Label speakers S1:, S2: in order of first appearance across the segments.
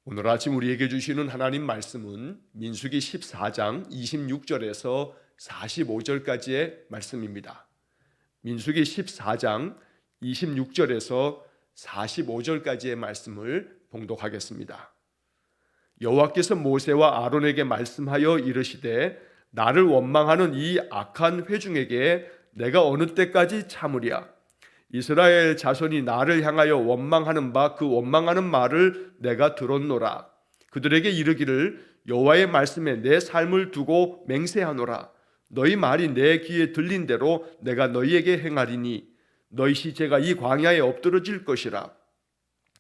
S1: 오늘 아침 우리에게 주시는 하나님 말씀은 민수기 14장 26절에서 45절까지의 말씀입니다. 민수기 14장 26절에서 45절까지의 말씀을 봉독하겠습니다. 여호와께서 모세와 아론에게 말씀하여 이르시되 나를 원망하는 이 악한 회중에게 내가 어느 때까지 참으랴. 이스라엘 자손이 나를 향하여 원망하는 바 그 원망하는 말을 내가 들었노라. 그들에게 이르기를 여호와의 말씀에 내 삶을 두고 맹세하노라. 너희 말이 내 귀에 들린 대로 내가 너희에게 행하리니 너희 시체가 이 광야에 엎드러질 것이라.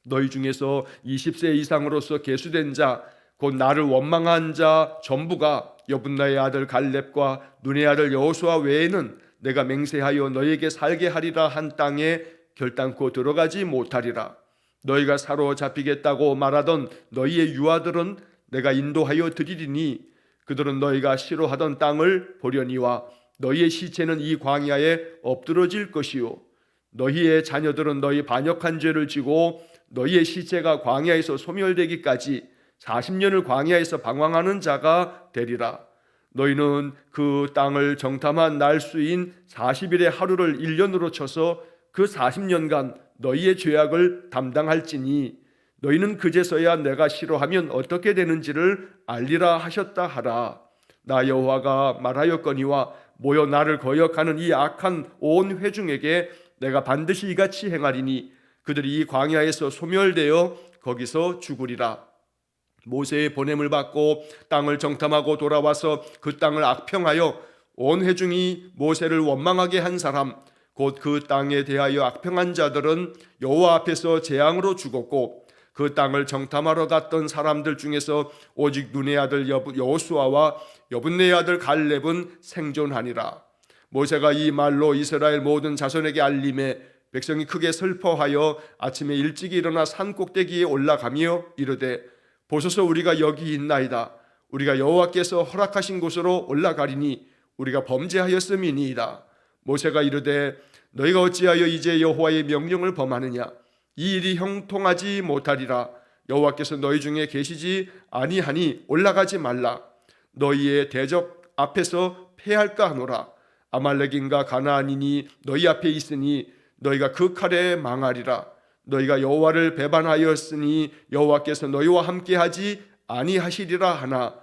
S1: 너희 중에서 20세 이상으로서 계수된 자 곧 나를 원망한 자 전부가 여분나의 아들 갈렙과 눈의 아들 여호수아 외에는 내가 맹세하여 너희에게 살게 하리라 한 땅에 결단코 들어가지 못하리라. 너희가 사로잡히겠다고 말하던 너희의 유아들은 내가 인도하여 드리리니 그들은 너희가 싫어하던 땅을 보려니와 너희의 시체는 이 광야에 엎드러질 것이요 너희의 자녀들은 너희 반역한 죄를 지고 너희의 시체가 광야에서 소멸되기까지 40년을 광야에서 방황하는 자가 되리라. 너희는 그 땅을 정탐한 날수인 40일의 하루를 1년으로 쳐서 그 40년간 너희의 죄악을 담당할지니 너희는 그제서야 내가 싫어하면 어떻게 되는지를 알리라 하셨다 하라. 나 여호와가 말하였거니와 모여 나를 거역하는 이 악한 온 회중에게 내가 반드시 이같이 행하리니 그들이 이 광야에서 소멸되어 거기서 죽으리라. 모세의 보냄을 받고 땅을 정탐하고 돌아와서 그 땅을 악평하여 온 회중이 모세를 원망하게 한 사람 곧 그 땅에 대하여 악평한 자들은 여호와 앞에서 재앙으로 죽었고 그 땅을 정탐하러 갔던 사람들 중에서 오직 눈의 아들 여호수아와 여분네의 아들 갈렙은 생존하니라. 모세가 이 말로 이스라엘 모든 자손에게 알림해 백성이 크게 슬퍼하여 아침에 일찍 일어나 산 꼭대기에 올라가며 이르되 보소서 우리가 여기 있나이다. 우리가 여호와께서 허락하신 곳으로 올라가리니 우리가 범죄하였음이니이다. 모세가 이르되 너희가 어찌하여 이제 여호와의 명령을 범하느냐. 이 일이 형통하지 못하리라. 여호와께서 너희 중에 계시지 아니하니 올라가지 말라. 너희의 대적 앞에서 패할까 하노라. 아말렉인과 가나안인이 너희 앞에 있으니 너희가 그 칼에 망하리라. 너희가 여호와를 배반하였으니 여호와께서 너희와 함께하지 아니하시리라 하나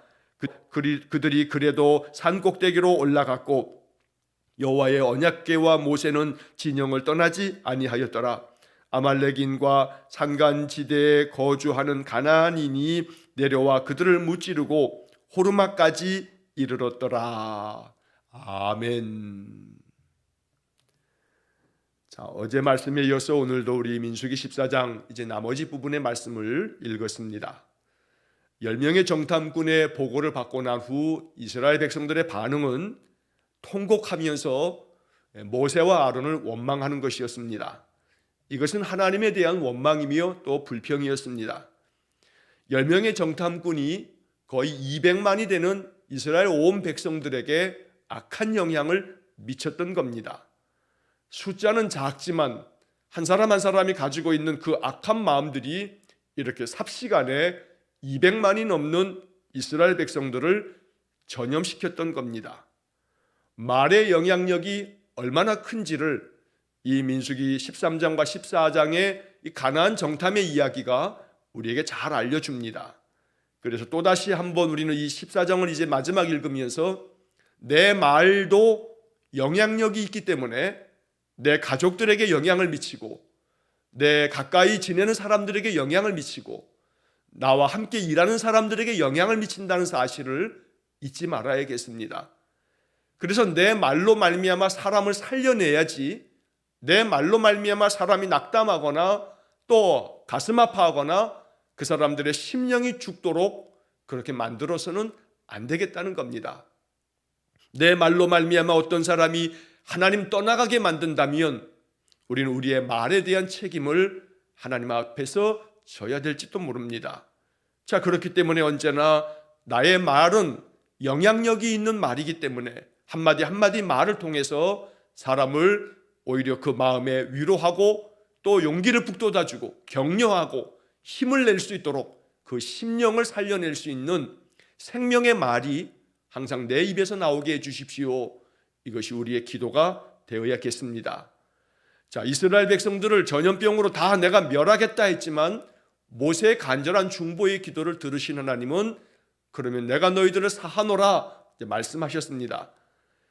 S1: 그들이 그래도 산 꼭대기로 올라갔고 여호와의 언약궤와 모세는 진영을 떠나지 아니하였더라. 아말렉인과 산간지대에 거주하는 가나안인이 내려와 그들을 무찌르고 호르마까지 이르렀더라. 아멘. 자, 어제 말씀에 이어서 오늘도 우리 민수기 14장 이제 나머지 부분의 말씀을 읽었습니다. 10명의 정탐꾼의 보고를 받고 난 후 이스라엘 백성들의 반응은 통곡하면서 모세와 아론을 원망하는 것이었습니다. 이것은 하나님에 대한 원망이며 또 불평이었습니다. 10명의 정탐꾼이 거의 200만이 되는 이스라엘 온 백성들에게 악한 영향을 미쳤던 겁니다. 숫자는 작지만 한 사람 한 사람이 가지고 있는 그 악한 마음들이 이렇게 삽시간에 200만이 넘는 이스라엘 백성들을 전염시켰던 겁니다. 말의 영향력이 얼마나 큰지를 이 민수기 13장과 14장의 이 가나안 정탐의 이야기가 우리에게 잘 알려줍니다. 그래서 또다시 한번 우리는 이 14장을 이제 마지막 읽으면서 내 말도 영향력이 있기 때문에 내 가족들에게 영향을 미치고 내 가까이 지내는 사람들에게 영향을 미치고 나와 함께 일하는 사람들에게 영향을 미친다는 사실을 잊지 말아야겠습니다. 그래서 내 말로 말미암아 사람을 살려내야지 내 말로 말미암아 사람이 낙담하거나 또 가슴 아파하거나 그 사람들의 심령이 죽도록 그렇게 만들어서는 안 되겠다는 겁니다. 내 말로 말미암아 어떤 사람이 하나님 떠나가게 만든다면 우리는 우리의 말에 대한 책임을 하나님 앞에서 져야 될지도 모릅니다. 자, 그렇기 때문에 언제나 나의 말은 영향력이 있는 말이기 때문에 한마디 한마디 말을 통해서 사람을 오히려 그 마음에 위로하고 또 용기를 북돋아주고 격려하고 힘을 낼 수 있도록 그 심령을 살려낼 수 있는 생명의 말이 항상 내 입에서 나오게 해주십시오. 이것이 우리의 기도가 되어야겠습니다. 자, 이스라엘 백성들을 전염병으로 다 내가 멸하겠다 했지만 모세의 간절한 중보의 기도를 들으신 하나님은 그러면 내가 너희들을 사하노라 말씀하셨습니다.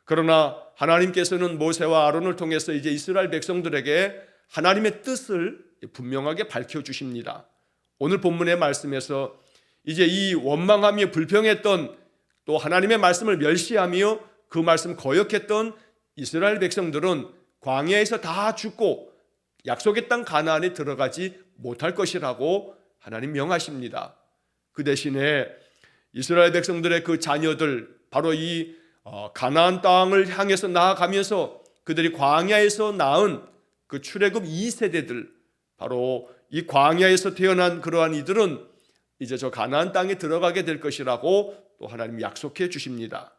S1: 그러나 하나님께서는 모세와 아론을 통해서 이제 이스라엘 백성들에게 하나님의 뜻을 분명하게 밝혀주십니다. 오늘 본문의 말씀에서 이제 이 원망하며 불평했던, 또 하나님의 말씀을 멸시하며 그 말씀 거역했던 이스라엘 백성들은 광야에서 다 죽고 약속의 땅 가나안에 들어가지 못할 것이라고 하나님 명하십니다. 그 대신에 이스라엘 백성들의 그 자녀들, 바로 이 가나안 땅을 향해서 나아가면서 그들이 광야에서 낳은 그 출애굽 2세대들, 바로 이 광야에서 태어난 그러한 이들은 이제 저 가나안 땅에 들어가게 될 것이라고 또 하나님 약속해 주십니다.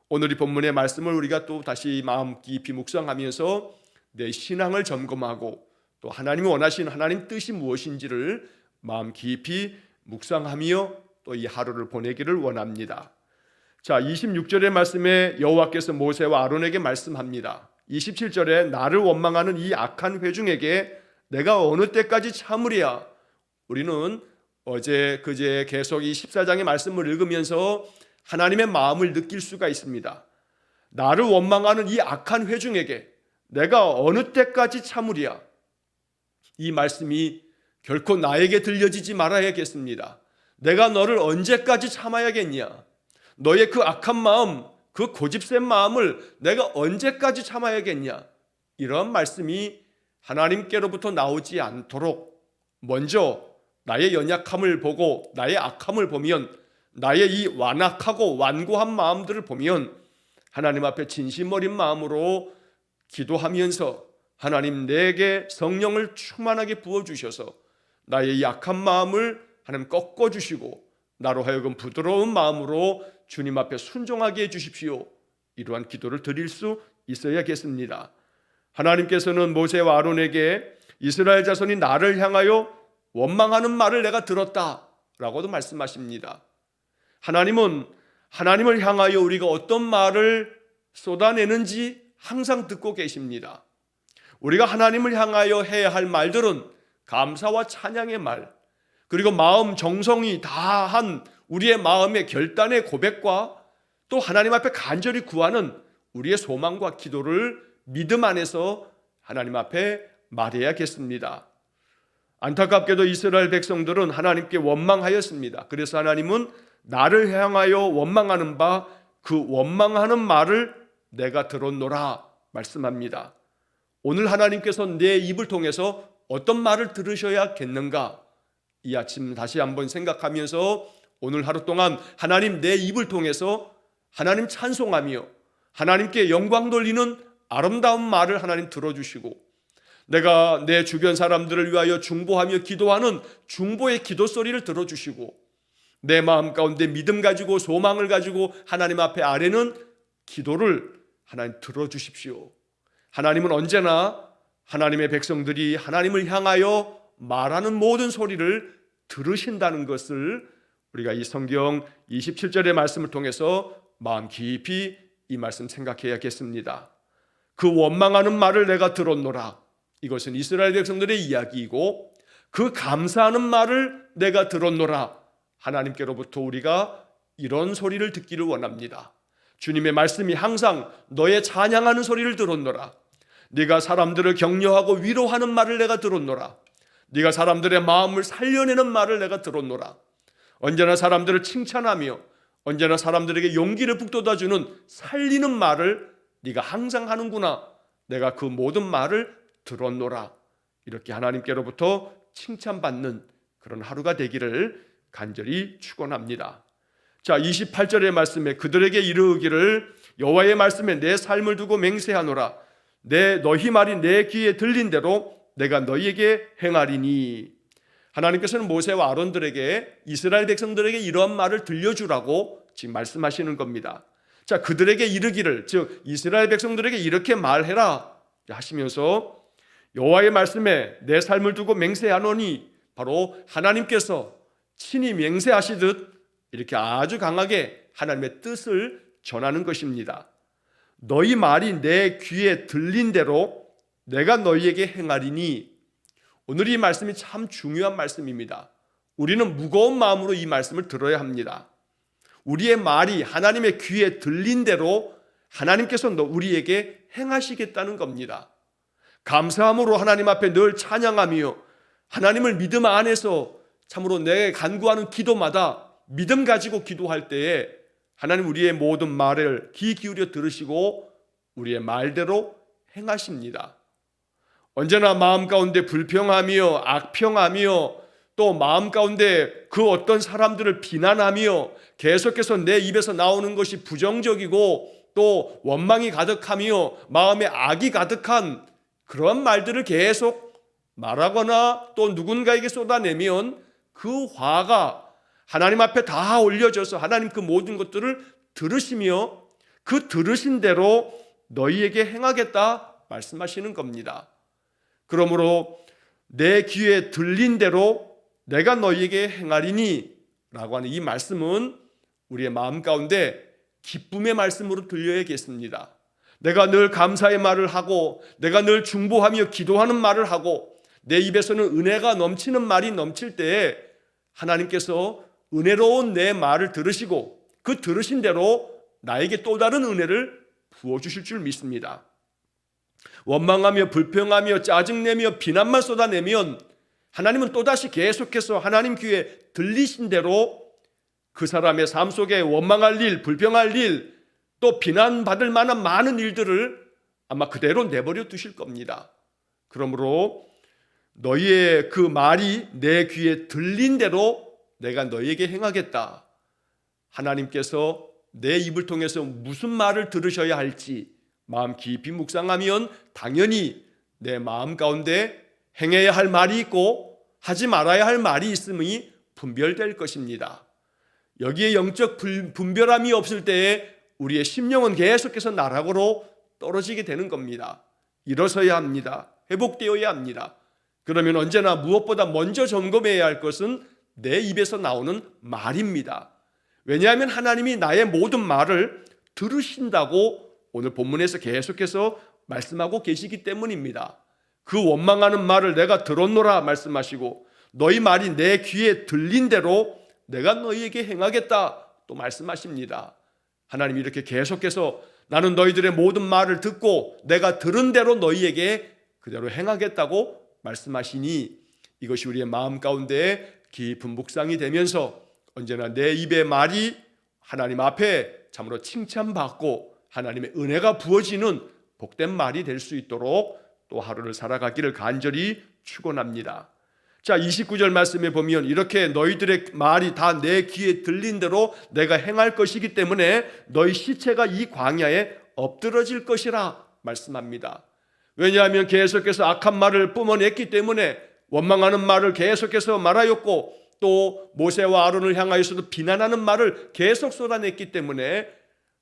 S1: 오늘 이 본문의 말씀을 우리가 또 다시 마음 깊이 묵상하면서 내 신앙을 점검하고 또 하나님이 원하시는 하나님 뜻이 무엇인지를 마음 깊이 묵상하며 또 이 하루를 보내기를 원합니다. 자, 26절의 말씀에 여호와께서 모세와 아론에게 말씀합니다. 27절에 나를 원망하는 이 악한 회중에게 내가 어느 때까지 참으랴. 우리는 어제 그제 계속 이 14장의 말씀을 읽으면서 하나님의 마음을 느낄 수가 있습니다. 나를 원망하는 이 악한 회중에게 내가 어느 때까지 참으랴. 이 말씀이 결코 나에게 들려지지 말아야겠습니다. 내가 너를 언제까지 참아야겠냐? 너의 그 악한 마음, 그 고집센 마음을 내가 언제까지 참아야겠냐? 이런 말씀이 하나님께로부터 나오지 않도록 먼저 나의 연약함을 보고 나의 악함을 보면, 나의 이 완악하고 완고한 마음들을 보면 하나님 앞에 진심 어린 마음으로 기도하면서 하나님 내게 성령을 충만하게 부어주셔서 나의 약한 마음을 하나님 꺾어주시고 나로 하여금 부드러운 마음으로 주님 앞에 순종하게 해주십시오. 이러한 기도를 드릴 수 있어야겠습니다. 하나님께서는 모세와 아론에게 이스라엘 자손이 나를 향하여 원망하는 말을 내가 들었다라고도 말씀하십니다. 하나님은 하나님을 향하여 우리가 어떤 말을 쏟아내는지 항상 듣고 계십니다. 우리가 하나님을 향하여 해야 할 말들은 감사와 찬양의 말, 그리고 마음 정성이 다한 우리의 마음의 결단의 고백과 또 하나님 앞에 간절히 구하는 우리의 소망과 기도를 믿음 안에서 하나님 앞에 말해야겠습니다. 안타깝게도 이스라엘 백성들은 하나님께 원망하였습니다. 그래서 하나님은 나를 향하여 원망하는 바 그 원망하는 말을 내가 들었노라 말씀합니다. 오늘 하나님께서 내 입을 통해서 어떤 말을 들으셔야겠는가? 이 아침 다시 한번 생각하면서 오늘 하루 동안 하나님 내 입을 통해서 하나님 찬송하며 하나님께 영광 돌리는 아름다운 말을 하나님 들어주시고, 내가 내 주변 사람들을 위하여 중보하며 기도하는 중보의 기도 소리를 들어주시고, 내 마음 가운데 믿음 가지고 소망을 가지고 하나님 앞에 아뢰는 기도를 하나님 들어주십시오. 하나님은 언제나 하나님의 백성들이 하나님을 향하여 말하는 모든 소리를 들으신다는 것을 우리가 이 성경 27절의 말씀을 통해서 마음 깊이 이 말씀 생각해야겠습니다. 그 원망하는 말을 내가 들었노라. 이것은 이스라엘 백성들의 이야기이고, 그 감사하는 말을 내가 들었노라. 하나님께로부터 우리가 이런 소리를 듣기를 원합니다. 주님의 말씀이 항상 너의 찬양하는 소리를 들었노라. 네가 사람들을 격려하고 위로하는 말을 내가 들었노라. 네가 사람들의 마음을 살려내는 말을 내가 들었노라. 언제나 사람들을 칭찬하며 언제나 사람들에게 용기를 북돋아주는 살리는 말을 네가 항상 하는구나. 내가 그 모든 말을 들었노라. 이렇게 하나님께로부터 칭찬받는 그런 하루가 되기를 간절히 축원합니다. 자, 28절의 말씀에 그들에게 이르기를 여호와의 말씀에 내 삶을 두고 맹세하노라. 너희 말이 내 귀에 들린 대로 내가 너희에게 행하리니. 하나님께서는 모세와 아론들에게, 이스라엘 백성들에게 이러한 말을 들려주라고 지금 말씀하시는 겁니다. 자, 그들에게 이르기를, 즉 이스라엘 백성들에게 이렇게 말해라 하시면서 여호와의 말씀에 내 삶을 두고 맹세하노니, 바로 하나님께서 친히 맹세하시듯 이렇게 아주 강하게 하나님의 뜻을 전하는 것입니다. 너희 말이 내 귀에 들린 대로 내가 너희에게 행하리니. 오늘 이 말씀이 참 중요한 말씀입니다. 우리는 무거운 마음으로 이 말씀을 들어야 합니다. 우리의 말이 하나님의 귀에 들린 대로 하나님께서 우리에게 행하시겠다는 겁니다. 감사함으로 하나님 앞에 늘 찬양하며 하나님을 믿음 안에서 참으로 내 간구하는 기도마다 믿음 가지고 기도할 때에 하나님 우리의 모든 말을 귀 기울여 들으시고 우리의 말대로 행하십니다. 언제나 마음 가운데 불평하며 악평하며 또 마음 가운데 그 어떤 사람들을 비난하며 계속해서 내 입에서 나오는 것이 부정적이고 또 원망이 가득하며 마음에 악이 가득한 그런 말들을 계속 말하거나 또 누군가에게 쏟아내면 그 화가 하나님 앞에 다 올려져서 하나님 그 모든 것들을 들으시며 그 들으신 대로 너희에게 행하겠다 말씀하시는 겁니다. 그러므로 내 귀에 들린 대로 내가 너희에게 행하리니 라고 하는 이 말씀은 우리의 마음 가운데 기쁨의 말씀으로 들려야겠습니다. 내가 늘 감사의 말을 하고 내가 늘 중보하며 기도하는 말을 하고 내 입에서는 은혜가 넘치는 말이 넘칠 때에 하나님께서 은혜로운 내 말을 들으시고 그 들으신 대로 나에게 또 다른 은혜를 부어주실 줄 믿습니다. 원망하며 불평하며 짜증내며 비난만 쏟아내면 하나님은 또다시 계속해서 하나님 귀에 들리신 대로 그 사람의 삶 속에 원망할 일, 불평할 일, 또 비난받을 만한 많은 일들을 아마 그대로 내버려 두실 겁니다. 그러므로 너희의 그 말이 내 귀에 들린 대로 내가 너희에게 행하겠다. 하나님께서 내 입을 통해서 무슨 말을 들으셔야 할지 마음 깊이 묵상하면 당연히 내 마음 가운데 행해야 할 말이 있고 하지 말아야 할 말이 있음이 분별될 것입니다. 여기에 영적 분별함이 없을 때에 우리의 심령은 계속해서 나락으로 떨어지게 되는 겁니다. 일어서야 합니다. 회복되어야 합니다. 그러면 언제나 무엇보다 먼저 점검해야 할 것은 내 입에서 나오는 말입니다. 왜냐하면 하나님이 나의 모든 말을 들으신다고 오늘 본문에서 계속해서 말씀하고 계시기 때문입니다. 그 원망하는 말을 내가 들었노라 말씀하시고 너희 말이 내 귀에 들린 대로 내가 너희에게 행하겠다 또 말씀하십니다. 하나님이 이렇게 계속해서 나는 너희들의 모든 말을 듣고 내가 들은 대로 너희에게 그대로 행하겠다고 말씀하시니 이것이 우리의 마음 가운데 깊은 묵상이 되면서 언제나 내 입의 말이 하나님 앞에 참으로 칭찬받고 하나님의 은혜가 부어지는 복된 말이 될 수 있도록 또 하루를 살아가기를 간절히 축원합니다. 자, 29절 말씀에 보면 이렇게 너희들의 말이 다 내 귀에 들린 대로 내가 행할 것이기 때문에 너희 시체가 이 광야에 엎드러질 것이라 말씀합니다. 왜냐하면 계속해서 악한 말을 뿜어냈기 때문에 원망하는 말을 계속해서 말하였고 또 모세와 아론을 향하여서도 비난하는 말을 계속 쏟아냈기 때문에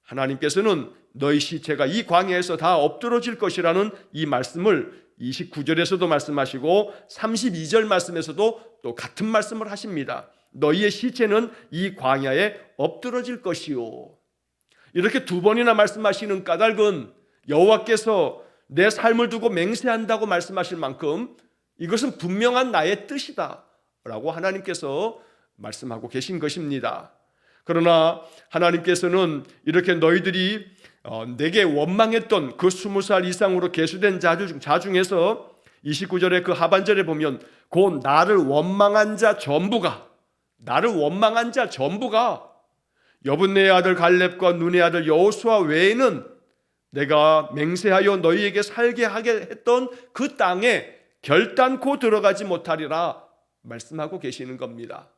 S1: 하나님께서는 너희 시체가 이 광야에서 다 엎드러질 것이라는 이 말씀을 29절에서도 말씀하시고 32절 말씀에서도 또 같은 말씀을 하십니다. 너희의 시체는 이 광야에 엎드러질 것이요. 이렇게 두 번이나 말씀하시는 까닭은 여호와께서 내 삶을 두고 맹세한다고 말씀하실 만큼 이것은 분명한 나의 뜻이다 라고 하나님께서 말씀하고 계신 것입니다. 그러나 하나님께서는 이렇게 너희들이 내게 원망했던 그 20살 이상으로 계수된 자 중에서 29절의 그 하반절에 보면 곧 나를 원망한 자 전부가 여분네의 아들 갈렙과 눈의 아들 여호수아 외에는 내가 맹세하여 너희에게 살게 하게 했던 그 땅에 결단코 들어가지 못하리라 말씀하고 계시는 겁니다.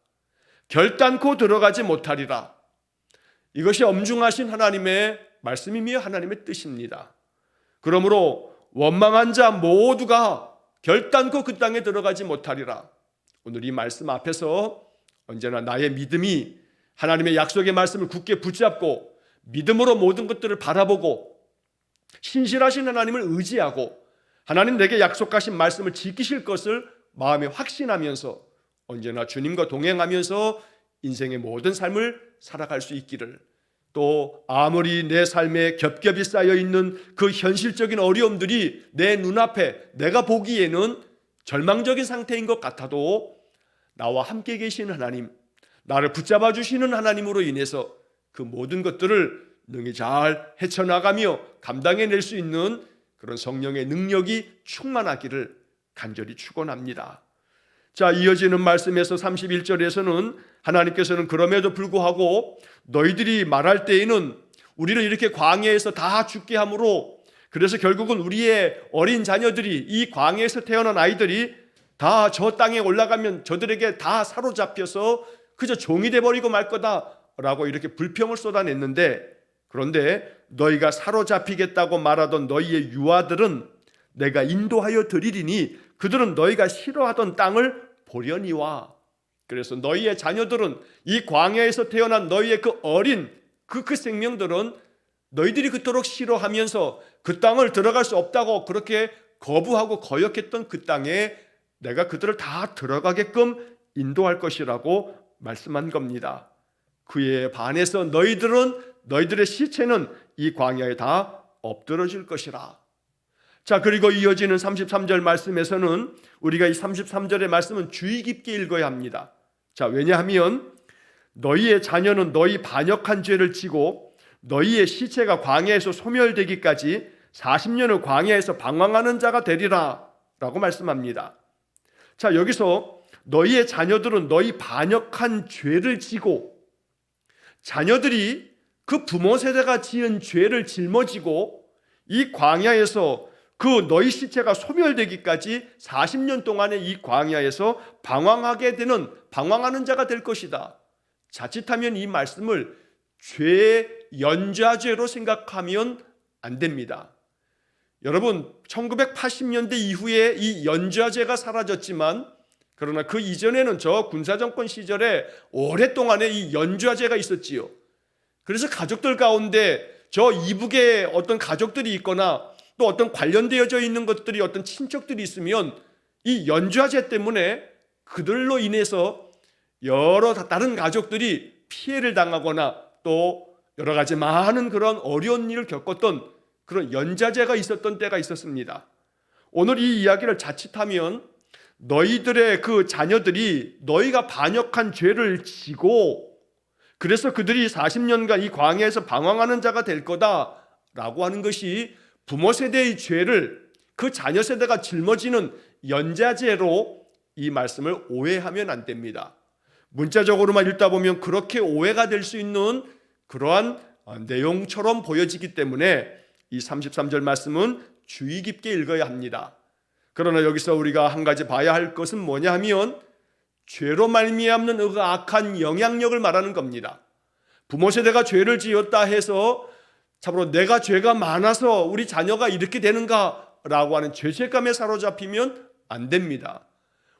S1: 결단코 들어가지 못하리라. 이것이 엄중하신 하나님의 말씀이며 하나님의 뜻입니다. 그러므로 원망한 자 모두가 결단코 그 땅에 들어가지 못하리라. 오늘 이 말씀 앞에서 언제나 나의 믿음이 하나님의 약속의 말씀을 굳게 붙잡고 믿음으로 모든 것들을 바라보고 신실하신 하나님을 의지하고 하나님 내게 약속하신 말씀을 지키실 것을 마음에 확신하면서 언제나 주님과 동행하면서 인생의 모든 삶을 살아갈 수 있기를, 또 아무리 내 삶에 겹겹이 쌓여있는 그 현실적인 어려움들이 내 눈앞에 내가 보기에는 절망적인 상태인 것 같아도 나와 함께 계신 하나님, 나를 붙잡아 주시는 하나님으로 인해서 그 모든 것들을 능히 잘 헤쳐나가며 감당해낼 수 있는 그런 성령의 능력이 충만하기를 간절히 축원합니다. 자, 이어지는 말씀에서 31절에서는 하나님께서는 그럼에도 불구하고 너희들이 말할 때에는 우리를 이렇게 광야에서 다 죽게 함으로, 그래서 결국은 우리의 어린 자녀들이, 이 광야에서 태어난 아이들이 다 저 땅에 올라가면 저들에게 다 사로잡혀서 그저 종이 돼버리고 말 거다라고 이렇게 불평을 쏟아냈는데, 그런데 너희가 사로잡히겠다고 말하던 너희의 유아들은 내가 인도하여 드리리니 그들은 너희가 싫어하던 땅을 보려니와. 그래서 너희의 자녀들은, 이 광야에서 태어난 너희의 그 어린 그 생명들은 너희들이 그토록 싫어하면서 그 땅을 들어갈 수 없다고 그렇게 거부하고 거역했던 그 땅에 내가 그들을 다 들어가게끔 인도할 것이라고 말씀한 겁니다. 그에 반해서 너희들의 시체는 이 광야에 다 엎드러질 것이라. 자, 그리고 이어지는 33절 말씀에서는 우리가 이 33절의 말씀은 주의 깊게 읽어야 합니다. 자, 왜냐하면 너희의 자녀는 너희 반역한 죄를 지고 너희의 시체가 광야에서 소멸되기까지 40년을 광야에서 방황하는 자가 되리라 라고 말씀합니다. 자, 여기서 너희의 자녀들은 너희 반역한 죄를 지고, 자녀들이 그 부모 세대가 지은 죄를 짊어지고 이 광야에서 그 너희 시체가 소멸되기까지 40년 동안의 이 광야에서 방황하는 자가 될 것이다. 자칫하면 이 말씀을 죄의 연좌죄로 생각하면 안 됩니다. 여러분, 1980년대 이후에 이 연좌죄가 사라졌지만, 그러나 그 이전에는 저 군사정권 시절에 오랫동안의 이 연좌죄가 있었지요. 그래서 가족들 가운데 저 이북에 어떤 가족들이 있거나 또 어떤 관련되어져 있는 것들이, 어떤 친척들이 있으면 이 연좌죄 때문에 그들로 인해서 여러 다른 가족들이 피해를 당하거나 또 여러 가지 많은 그런 어려운 일을 겪었던 그런 연좌죄가 있었던 때가 있었습니다. 오늘 이 이야기를 자칫하면 너희들의 그 자녀들이 너희가 반역한 죄를 지고 그래서 그들이 40년간 이 광야에서 방황하는 자가 될 거다라고 하는 것이 부모 세대의 죄를 그 자녀 세대가 짊어지는 연좌죄로 이 말씀을 오해하면 안 됩니다. 문자적으로만 읽다 보면 그렇게 오해가 될 수 있는 그러한 내용처럼 보여지기 때문에 이 33절 말씀은 주의 깊게 읽어야 합니다. 그러나 여기서 우리가 한 가지 봐야 할 것은 뭐냐 하면 죄로 말미암는 그 악한 영향력을 말하는 겁니다. 부모 세대가 죄를 지었다 해서 참으로 내가 죄가 많아서 우리 자녀가 이렇게 되는가라고 하는 죄책감에 사로잡히면 안 됩니다.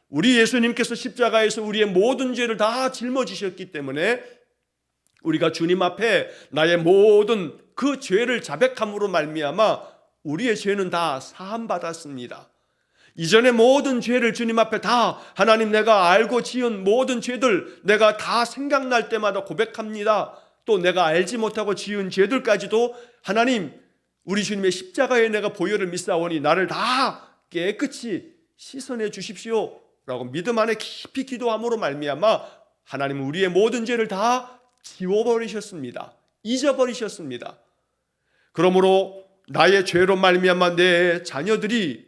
S1: 우리 예수님께서 십자가에서 우리의 모든 죄를 다 짊어지셨기 때문에 우리가 주님 앞에 나의 모든 그 죄를 자백함으로 말미암아 우리의 죄는 다 사함받았습니다. 이전의 모든 죄를 주님 앞에 다, 하나님 내가 알고 지은 모든 죄들 내가 다 생각날 때마다 고백합니다. 또 내가 알지 못하고 지은 죄들까지도 하나님, 우리 주님의 십자가에 내가 보혈을 믿사오니 나를 다 깨끗이 씻어내 주십시오 라고 믿음 안에 깊이 기도함으로 말미암아 하나님은 우리의 모든 죄를 다 지워버리셨습니다. 잊어버리셨습니다. 그러므로 나의 죄로 말미암아 내 자녀들이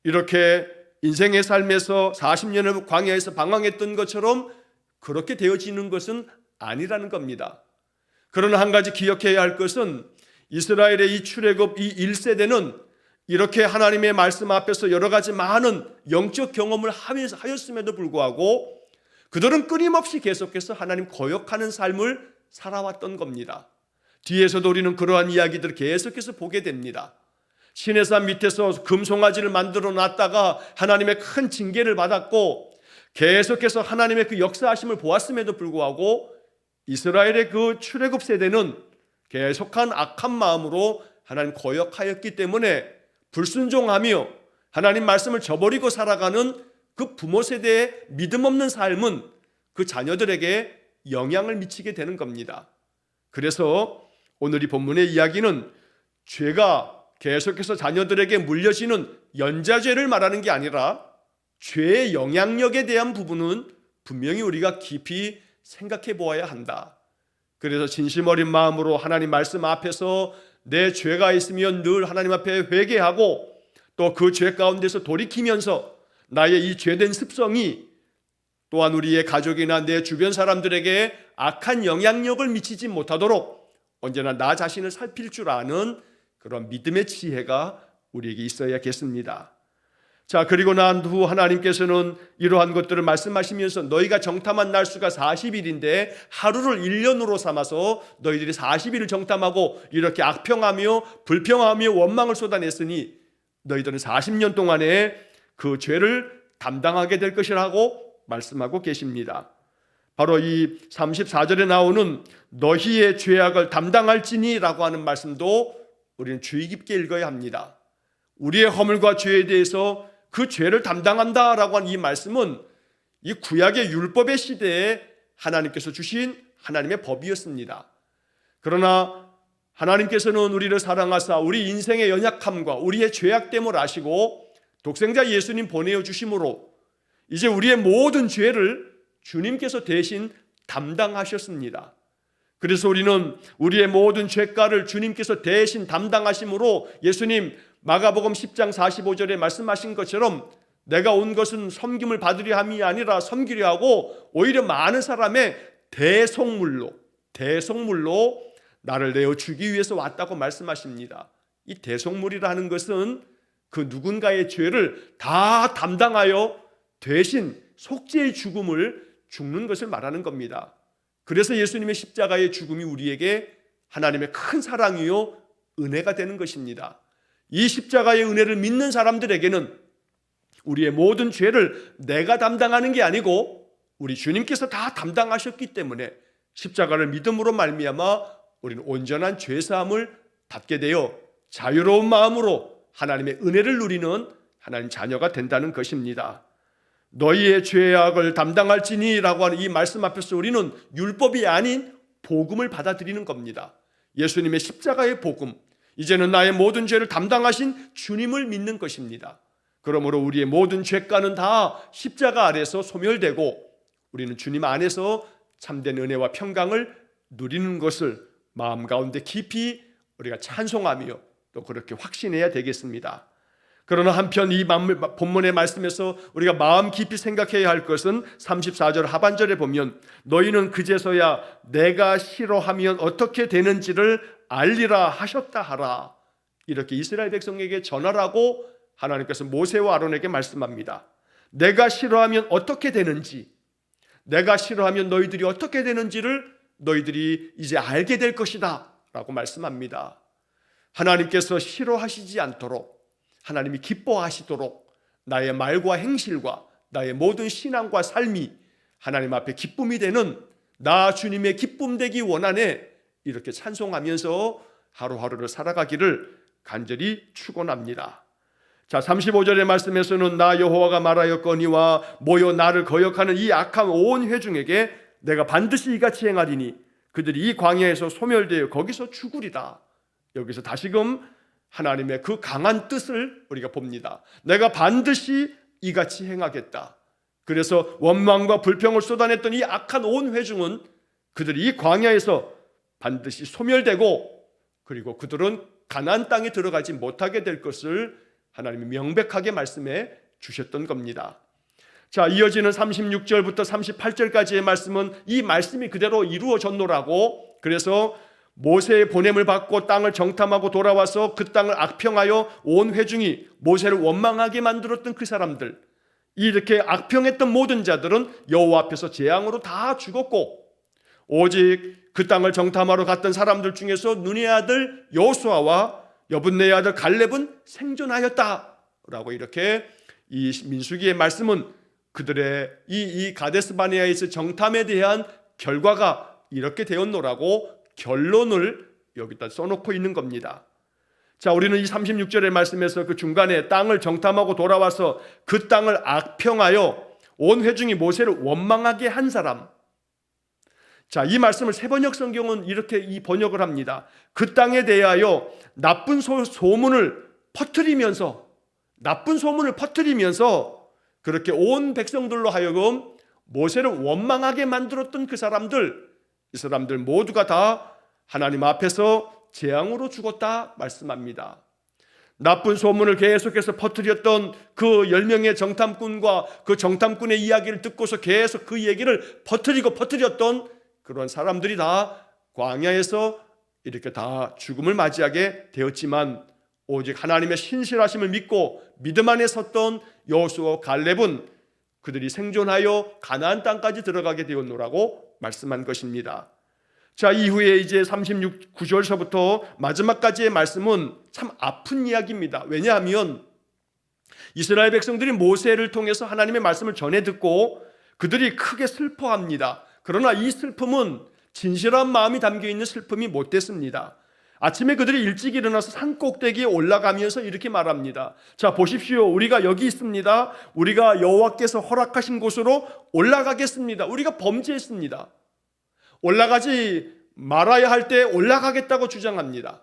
S1: 이렇게 인생의 삶에서 40년을 광야에서 방황했던 것처럼 그렇게 되어지는 것은 아니라는 겁니다. 그러나 한 가지 기억해야 할 것은 이스라엘의 이 출애굽 이 1세대는 이렇게 하나님의 말씀 앞에서 여러 가지 많은 영적 경험을 하였음에도 불구하고 그들은 끊임없이 계속해서 하나님 거역하는 삶을 살아왔던 겁니다. 뒤에서도 우리는 그러한 이야기들을 계속해서 보게 됩니다. 시내산 밑에서 금송아지를 만들어 놨다가 하나님의 큰 징계를 받았고 계속해서 하나님의 그 역사하심을 보았음에도 불구하고 이스라엘의 그 출애굽 세대는 계속한 악한 마음으로 하나님 거역하였기 때문에 불순종하며 하나님 말씀을 저버리고 살아가는 그 부모 세대의 믿음 없는 삶은 그 자녀들에게 영향을 미치게 되는 겁니다. 그래서 오늘 이 본문의 이야기는 죄가 계속해서 자녀들에게 물려지는 연좌죄를 말하는 게 아니라 죄의 영향력에 대한 부분은 분명히 우리가 깊이 생각해 보아야 한다. 그래서 진심 어린 마음으로 하나님 말씀 앞에서 내 죄가 있으면 늘 하나님 앞에 회개하고 또 그 죄 가운데서 돌이키면서 나의 이 죄된 습성이 또한 우리의 가족이나 내 주변 사람들에게 악한 영향력을 미치지 못하도록 언제나 나 자신을 살필 줄 아는 그런 믿음의 지혜가 우리에게 있어야겠습니다. 자, 그리고 난 후 하나님께서는 이러한 것들을 말씀하시면서 너희가 정탐한 날수가 40일인데 하루를 1년으로 삼아서 너희들이 40일을 정탐하고 이렇게 악평하며 불평하며 원망을 쏟아냈으니 너희들은 40년 동안에 그 죄를 담당하게 될 것이라고 말씀하고 계십니다. 바로 이 34절에 나오는 너희의 죄악을 담당할지니 라고 하는 말씀도 우리는 주의 깊게 읽어야 합니다. 우리의 허물과 죄에 대해서 그 죄를 담당한다라고 하는 이 말씀은 이 구약의 율법의 시대에 하나님께서 주신 하나님의 법이었습니다. 그러나 하나님께서는 우리를 사랑하사 우리 인생의 연약함과 우리의 죄악됨을 아시고 독생자 예수님 보내어 주심으로 이제 우리의 모든 죄를 주님께서 대신 담당하셨습니다. 그래서 우리는 우리의 모든 죄가를 주님께서 대신 담당하심으로 예수님 마가복음 10장 45절에 말씀하신 것처럼 내가 온 것은 섬김을 받으려 함이 아니라 섬기려 하고 오히려 많은 사람의 대속물로 나를 내어주기 위해서 왔다고 말씀하십니다. 이 대속물이라는 것은 그 누군가의 죄를 다 담당하여 대신 속죄의 죽음을 죽는 것을 말하는 겁니다. 그래서 예수님의 십자가의 죽음이 우리에게 하나님의 큰 사랑이요 은혜가 되는 것입니다. 이 십자가의 은혜를 믿는 사람들에게는 우리의 모든 죄를 내가 담당하는 게 아니고 우리 주님께서 다 담당하셨기 때문에 십자가를 믿음으로 말미암아 우리는 온전한 죄사함을 받게 되어 자유로운 마음으로 하나님의 은혜를 누리는 하나님 자녀가 된다는 것입니다. 너희의 죄악을 담당할지니 라고 하는 이 말씀 앞에서 우리는 율법이 아닌 복음을 받아들이는 겁니다. 예수님의 십자가의 복음, 이제는 나의 모든 죄를 담당하신 주님을 믿는 것입니다. 그러므로 우리의 모든 죄가는 다 십자가 아래서 소멸되고 우리는 주님 안에서 참된 은혜와 평강을 누리는 것을 마음 가운데 깊이 우리가 찬송하며 또 그렇게 확신해야 되겠습니다. 그러나 한편 이 본문의 말씀에서 우리가 마음 깊이 생각해야 할 것은 34절 하반절에 보면 너희는 그제서야 내가 싫어하면 어떻게 되는지를 알리라 하셨다 하라, 이렇게 이스라엘 백성에게 전하라고 하나님께서 모세와 아론에게 말씀합니다. 내가 싫어하면 어떻게 되는지, 내가 싫어하면 너희들이 어떻게 되는지를 너희들이 이제 알게 될 것이다 라고 말씀합니다. 하나님께서 싫어하시지 않도록, 하나님이 기뻐하시도록 나의 말과 행실과 나의 모든 신앙과 삶이 하나님 앞에 기쁨이 되는 나 주님의 기쁨 되기 원하네, 이렇게 찬송하면서 하루하루를 살아가기를 간절히 축원합니다. 자, 35절의 말씀에서는 나 여호와가 말하였거니와 모여 나를 거역하는 이 악한 온 회중에게 내가 반드시 이같이 행하리니 그들이 이 광야에서 소멸되어 거기서 죽으리라. 여기서 다시금 하나님의 그 강한 뜻을 우리가 봅니다. 내가 반드시 이같이 행하겠다. 그래서 원망과 불평을 쏟아냈던 이 악한 온 회중은 그들이 이 광야에서 반드시 소멸되고 그리고 그들은 가나안 땅에 들어가지 못하게 될 것을 하나님이 명백하게 말씀해 주셨던 겁니다. 자, 이어지는 36절부터 38절까지의 말씀은 이 말씀이 그대로 이루어졌노라고, 그래서 모세의 보냄을 받고 땅을 정탐하고 돌아와서 그 땅을 악평하여 온 회중이 모세를 원망하게 만들었던 그 사람들, 이렇게 악평했던 모든 자들은 여호와 앞에서 재앙으로 다 죽었고 오직 그 땅을 정탐하러 갔던 사람들 중에서 눈의 아들 여호수아와 여분네의 아들 갈렙은 생존하였다라고 이렇게 이 민수기의 말씀은 그들의 이 가데스 바네아에서 정탐에 대한 결과가 이렇게 되었노라고 결론을 여기다 써놓고 있는 겁니다. 자, 우리는 이 36절의 말씀에서 그 중간에 땅을 정탐하고 돌아와서 그 땅을 악평하여 온 회중이 모세를 원망하게 한 사람. 자, 이 말씀을 세번역 성경은 이렇게 이 번역을 합니다. 그 땅에 대하여 나쁜 소문을 퍼뜨리면서 그렇게 온 백성들로 하여금 모세를 원망하게 만들었던 그 사람들, 이 사람들 모두가 다 하나님 앞에서 재앙으로 죽었다 말씀합니다. 나쁜 소문을 계속해서 퍼뜨렸던 그 10명의 정탐꾼과 그 정탐꾼의 이야기를 듣고서 계속 그 얘기를 퍼뜨렸던 그런 사람들이 다 광야에서 이렇게 다 죽음을 맞이하게 되었지만, 오직 하나님의 신실하심을 믿고 믿음 안에 섰던 여호수아와 갈렙은 그들이 생존하여 가나안 땅까지 들어가게 되었노라고 말씀한 것입니다. 자, 이후에 이제 36구절서부터 마지막까지의 말씀은 참 아픈 이야기입니다. 왜냐하면 이스라엘 백성들이 모세를 통해서 하나님의 말씀을 전해 듣고 그들이 크게 슬퍼합니다. 그러나 이 슬픔은 진실한 마음이 담겨있는 슬픔이 못 됐습니다. 아침에 그들이 일찍 일어나서 산 꼭대기에 올라가면서 이렇게 말합니다. 자, 보십시오. 우리가 여기 있습니다. 우리가 여호와께서 허락하신 곳으로 올라가겠습니다. 우리가 범죄했습니다. 올라가지 말아야 할 때 올라가겠다고 주장합니다.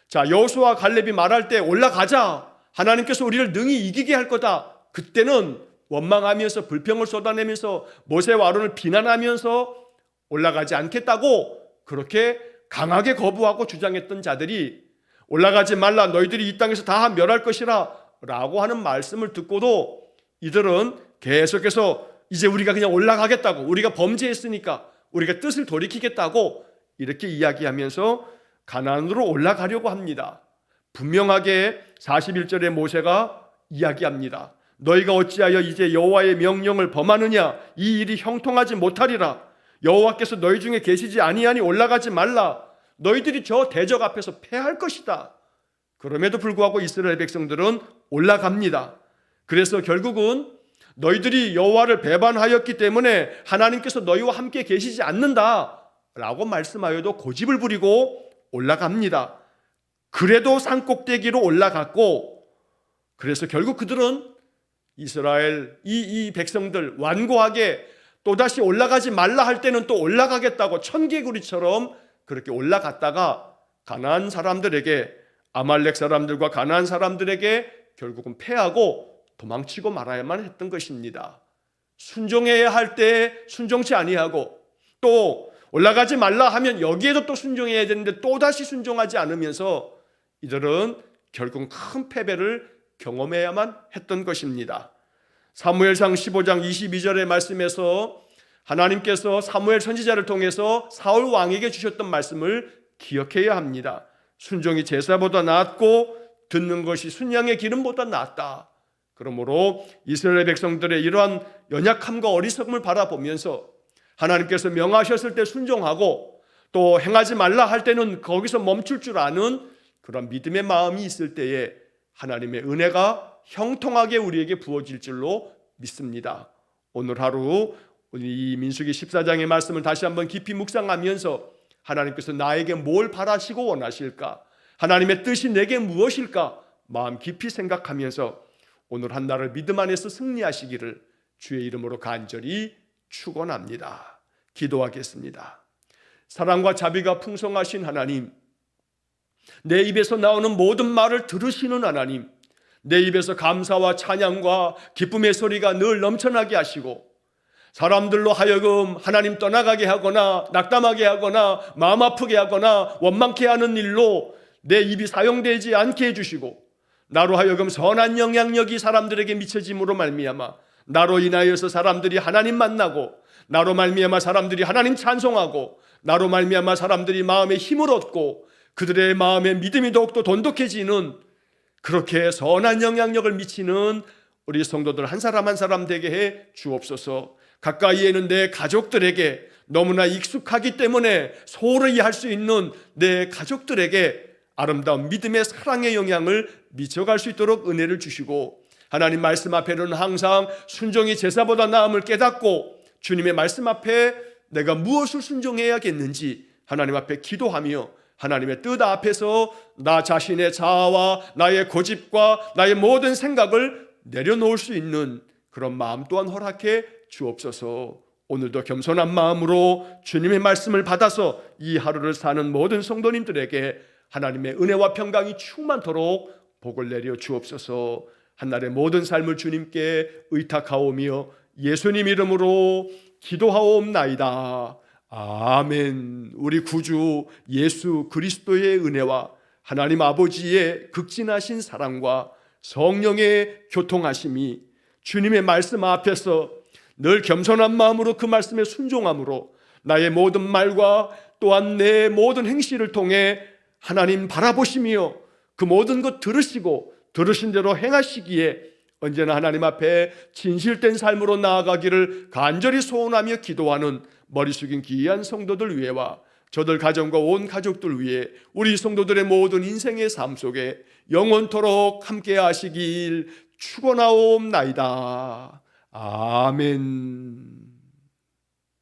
S1: 자, 여호수아와 갈렙이 말할 때 올라가자, 하나님께서 우리를 능히 이기게 할 거다, 그때는 원망하면서 불평을 쏟아내면서 모세와 아론을 비난하면서 올라가지 않겠다고 그렇게 강하게 거부하고 주장했던 자들이 올라가지 말라, 너희들이 이 땅에서 다 멸할 것이라 라고 하는 말씀을 듣고도 이들은 계속해서 이제 우리가 그냥 올라가겠다고, 우리가 범죄했으니까 우리가 뜻을 돌이키겠다고 이렇게 이야기하면서 가나안으로 올라가려고 합니다. 분명하게 41절에 모세가 이야기합니다. 너희가 어찌하여 이제 여호와의 명령을 범하느냐? 이 일이 형통하지 못하리라. 여호와께서 너희 중에 계시지 아니하니 올라가지 말라. 너희들이 저 대적 앞에서 패할 것이다. 그럼에도 불구하고 이스라엘 백성들은 올라갑니다. 그래서 결국은 너희들이 여호와를 배반하였기 때문에 하나님께서 너희와 함께 계시지 않는다 라고 말씀하여도 고집을 부리고 올라갑니다. 그래도 산꼭대기로 올라갔고, 그래서 결국 그들은 이스라엘 이 백성들 완고하게 또다시 올라가지 말라 할 때는 또 올라가겠다고 천개구리처럼 그렇게 올라갔다가 가나안 사람들에게, 아말렉 사람들과 가나안 사람들에게 결국은 패하고 도망치고 말아야만 했던 것입니다. 순종해야 할 때 순종치 아니하고, 또 올라가지 말라 하면 여기에도 또 순종해야 되는데 또다시 순종하지 않으면서 이들은 결국 큰 패배를 경험해야만 했던 것입니다. 사무엘상 15장 22절의 말씀에서 하나님께서 사무엘 선지자를 통해서 사울 왕에게 주셨던 말씀을 기억해야 합니다. 순종이 제사보다 낫고 듣는 것이 순양의 기름보다 낫다. 그러므로 이스라엘 백성들의 이러한 연약함과 어리석음을 바라보면서 하나님께서 명하셨을 때 순종하고 또 행하지 말라 할 때는 거기서 멈출 줄 아는 그런 믿음의 마음이 있을 때에 하나님의 은혜가 형통하게 우리에게 부어질 줄로 믿습니다. 오늘 하루 이 민수기 14장의 말씀을 다시 한번 깊이 묵상하면서 하나님께서 나에게 뭘 바라시고 원하실까? 하나님의 뜻이 내게 무엇일까? 마음 깊이 생각하면서 오늘 한 날을 믿음 안에서 승리하시기를 주의 이름으로 간절히 축원합니다. 기도하겠습니다. 사랑과 자비가 풍성하신 하나님, 내 입에서 나오는 모든 말을 들으시는 하나님, 내 입에서 감사와 찬양과 기쁨의 소리가 늘 넘쳐나게 하시고 사람들로 하여금 하나님 떠나가게 하거나 낙담하게 하거나 마음 아프게 하거나 원망케 하는 일로 내 입이 사용되지 않게 해주시고 나로 하여금 선한 영향력이 사람들에게 미쳐짐으로 말미암아 나로 인하여서 사람들이 하나님 만나고 나로 말미암아 사람들이 하나님 찬송하고 나로 말미암아 사람들이 마음에 힘을 얻고 그들의 마음에 믿음이 더욱더 돈독해지는 그렇게 선한 영향력을 미치는 우리 성도들 한 사람 한 사람 되게 해 주옵소서. 가까이에는 내 가족들에게 너무나 익숙하기 때문에 소홀히 할 수 있는 내 가족들에게 아름다운 믿음의 사랑의 영향을 미쳐갈 수 있도록 은혜를 주시고 하나님 말씀 앞에는 항상 순종이 제사보다 나음을 깨닫고 주님의 말씀 앞에 내가 무엇을 순종해야겠는지 하나님 앞에 기도하며 하나님의 뜻 앞에서 나 자신의 자아와 나의 고집과 나의 모든 생각을 내려놓을 수 있는 그런 마음 또한 허락해 주옵소서. 오늘도 겸손한 마음으로 주님의 말씀을 받아서 이 하루를 사는 모든 성도님들에게 하나님의 은혜와 평강이 충만토록 복을 내려 주옵소서. 한날의 모든 삶을 주님께 의탁하오며 예수님 이름으로 기도하옵나이다. 아멘. 우리 구주 예수 그리스도의 은혜와 하나님 아버지의 극진하신 사랑과 성령의 교통하심이 주님의 말씀 앞에서 늘 겸손한 마음으로 그 말씀에 순종함으로 나의 모든 말과 또한 내 모든 행실을 통해 하나님 바라보시며 그 모든 것 들으시고 들으신 대로 행하시기에 언제나 하나님 앞에 진실된 삶으로 나아가기를 간절히 소원하며 기도하는 머리 숙인 귀한 성도들 위해와 저들 가정과 온 가족들 위해 우리 성도들의 모든 인생의 삶 속에 영원토록 함께 하시길 축원하옵나이다. 아멘.